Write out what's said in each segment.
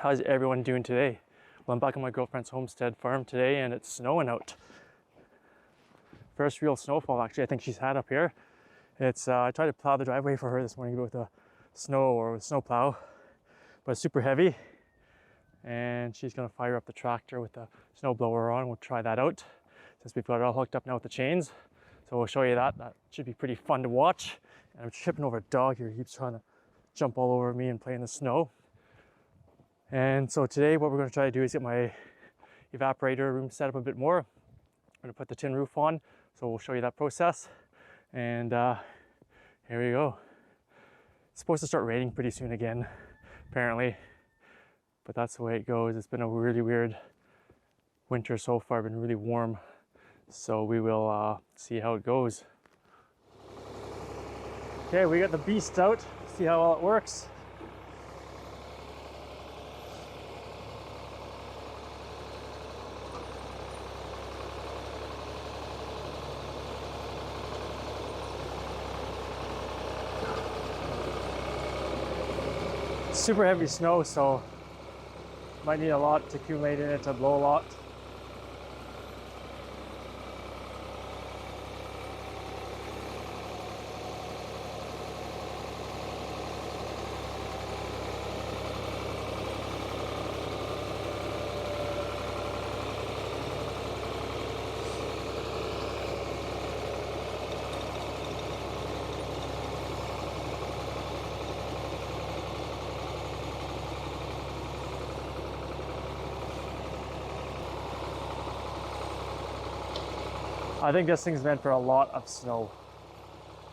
How's everyone doing today? Well, I'm back on my girlfriend's homestead farm today and it's snowing out. First real snowfall actually I think she's had up here. It's I tried to plow the driveway for her this morning with a snow plow, but it's super heavy and she's gonna fire up the tractor with the snowblower on. We'll try that out since we've got it all hooked up now with the chains. So we'll show you that. That should be pretty fun to watch. And I'm tripping over a dog here. He keeps trying to jump all over me and play in the snow. And so today what we're going to try to do is get my evaporator room set up a bit more. I'm going to put the tin roof on, so we'll show you that process. And here we go. It's supposed to start raining pretty soon again, apparently. But that's the way it goes. It's been a really weird winter so far, been really warm. So we will see how it goes. Okay, we got the beast out. See how well it works. Super heavy snow, so might need a lot to accumulate in it to blow a lot. I think this thing's meant for a lot of snow.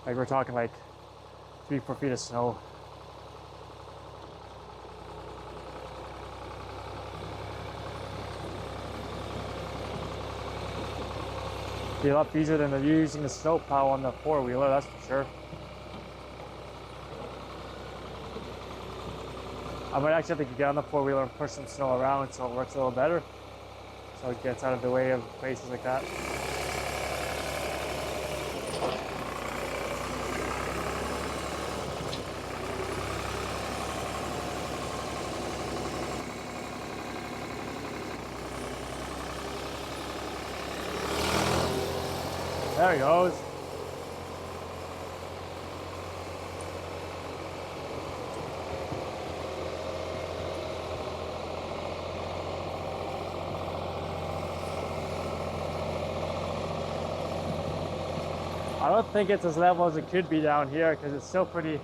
Like we're talking like 3-4 feet of snow. Be a lot easier than using the snow plow on the four-wheeler, that's for sure. I might actually have to get on the four-wheeler and push some snow around so it works a little better. So it gets out of the way of places like that. There he goes. I don't think it's as level as it could be down here because it's still pretty.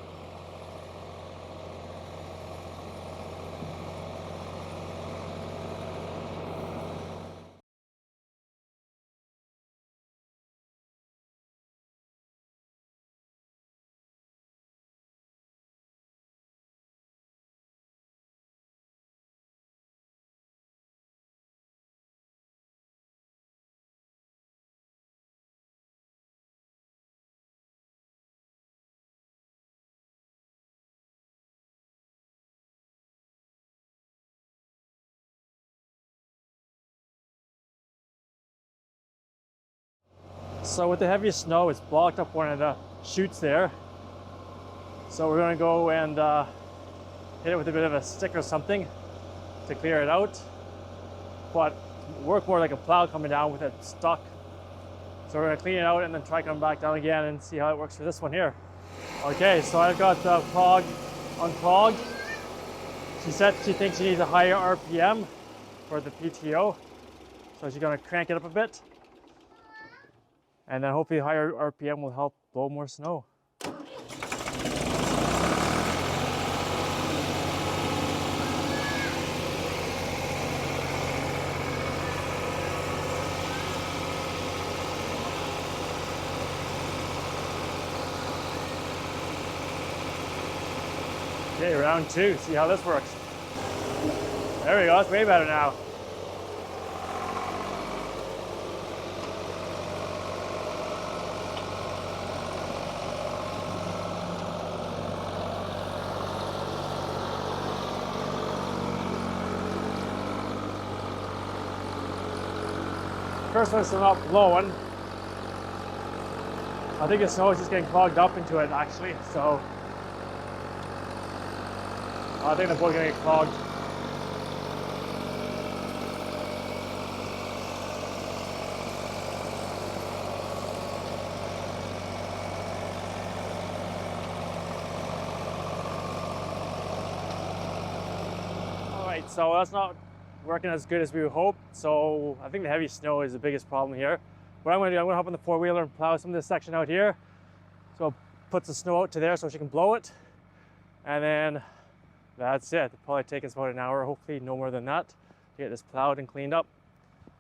So with the heavy snow, it's blocked up one of the chutes there. So we're going to go and hit it with a bit of a stick or something to clear it out. But work more like a plow coming down with it stuck. So we're going to clean it out and then try coming back down again and see how it works for this one here. Okay, so I've got the clog unclogged. She said she thinks she needs a higher RPM for the PTO. So she's going to crank it up a bit. And then hopefully higher RPM will help blow more snow. Okay, round 2, see how this works. There we go, it's way better now. First one's not blowing. I think the snow is just getting clogged up into it actually, so I think the boat's gonna get clogged. Right, so that's not working as good as we would hope. So I think the heavy snow is the biggest problem here. What I'm gonna do, I'm gonna hop on the four-wheeler and plow some of this section out here. So I'll put the snow out to there so she can blow it. And then that's it. It'll probably take us about an hour, hopefully no more than that, to get this plowed and cleaned up.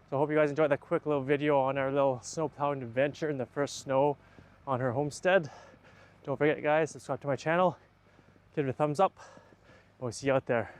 So I hope you guys enjoyed that quick little video on our little snow plowing adventure in the first snow on her homestead. Don't forget guys, subscribe to my channel, give it a thumbs up, and we'll see you out there.